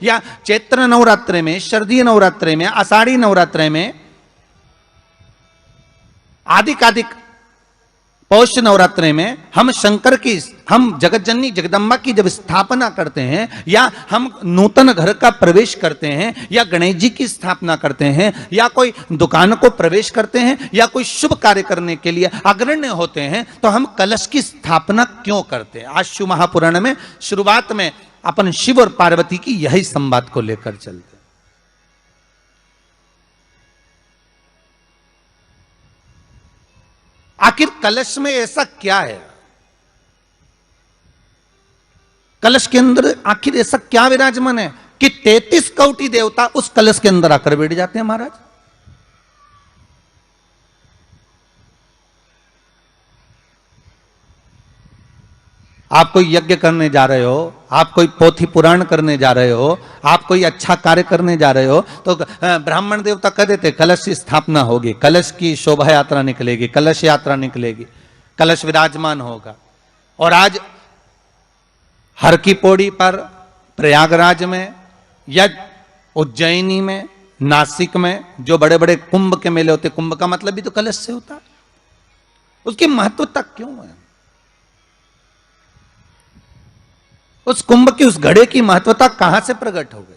या चैत्र नवरात्रे में, शरदीय नवरात्रे में, आषाढ़ी नवरात्रे में, आदिक पौष नवरात्रे में हम शंकर की, हम जगतजननी जगदम्बा की जब स्थापना करते हैं, या हम नूतन घर का प्रवेश करते हैं, या गणेश जी की स्थापना करते हैं, या कोई दुकान को प्रवेश करते हैं, या कोई शुभ कार्य करने के लिए अग्रण्य होते हैं, तो हम कलश की स्थापना क्यों करते हैं? आज शिव महापुराण में शुरुआत में अपन शिव और पार्वती की यही संवाद को लेकर चलते। आखिर कलश में ऐसा क्या है? कलश के अंदर आखिर ऐसा क्या विराजमान है कि 33 कोटि देवता उस कलश के अंदर आकर बैठ जाते हैं महाराज? आप कोई यज्ञ करने जा रहे हो, आप कोई पोथी पुराण करने जा रहे हो, आप कोई अच्छा कार्य करने जा रहे हो, तो ब्राह्मण देवता कह देते कलश की स्थापना होगी, कलश की शोभा यात्रा निकलेगी, कलश यात्रा निकलेगी, कलश विराजमान होगा। और आज हर की पौड़ी पर, प्रयागराज में, या उज्जैनी में, नासिक में जो बड़े बड़े कुंभ के मेले होते, कुंभ का मतलब भी तो कलश से होता, उसकी महत्वता क्यों है? उस कुंभ की, उस घड़े की महत्वता कहां से प्रकट हो गई?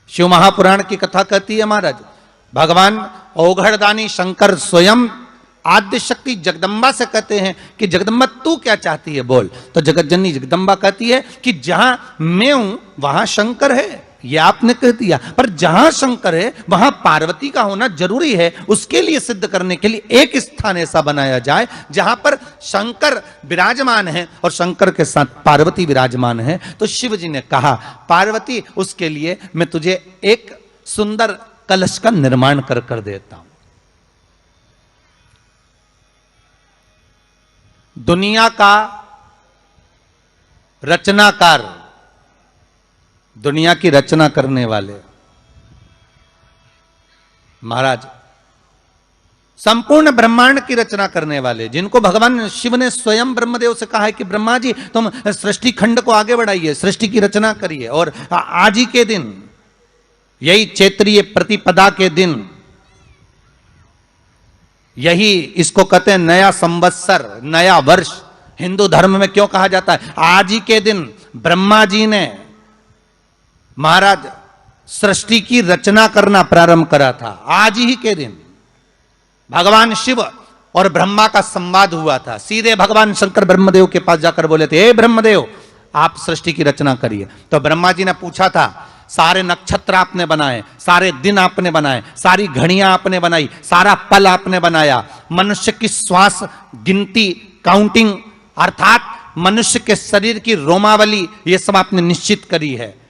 शिव महापुराण की कथा कहती है महाराज, भगवान ओघड़दानी शंकर स्वयं आद्य शक्ति जगदम्बा से कहते हैं कि जगदम्बा तू क्या चाहती है बोल। तो जगतजननी जगदम्बा कहती है कि जहां मैं हूं वहां शंकर है, ये आपने कह दिया, पर जहां शंकर है वहां पार्वती का होना जरूरी है। उसके लिए सिद्ध करने के लिए एक स्थान ऐसा बनाया जाए जहां पर शंकर विराजमान है और शंकर के साथ पार्वती विराजमान है। तो शिव जी ने कहा पार्वती, उसके लिए मैं तुझे एक सुंदर कलश का निर्माण कर देता हूं। दुनिया का रचनाकार, दुनिया की रचना करने वाले महाराज, संपूर्ण ब्रह्मांड की रचना करने वाले, जिनको भगवान शिव ने स्वयं ब्रह्मदेव से कहा है कि ब्रह्मा जी तुम सृष्टि खंड को आगे बढ़ाइए, सृष्टि की रचना करिए। और आज ही के दिन, यही चैत्रीय प्रतिपदा के दिन, यही इसको कहते हैं नया संवत्सर, नया वर्ष। हिंदू धर्म में क्यों कहा जाता है? आज ही के दिन ब्रह्मा जी ने महाराज सृष्टि की रचना करना प्रारंभ करा था। आज ही के दिन भगवान शिव और ब्रह्मा का संवाद हुआ था। सीधे भगवान शंकर ब्रह्मदेव के पास जाकर बोले थे, हे ब्रह्मदेव आप सृष्टि की रचना करिए। तो ब्रह्मा जी ने पूछा था, सारे नक्षत्र आपने बनाए, सारे दिन आपने बनाए, सारी घड़ियां आपने बनाई, सारा पल आपने बनाया, मनुष्य की श्वास गिनती, काउंटिंग, अर्थात मनुष्य के शरीर की रोमावली, ये सब आपने निश्चित करी है।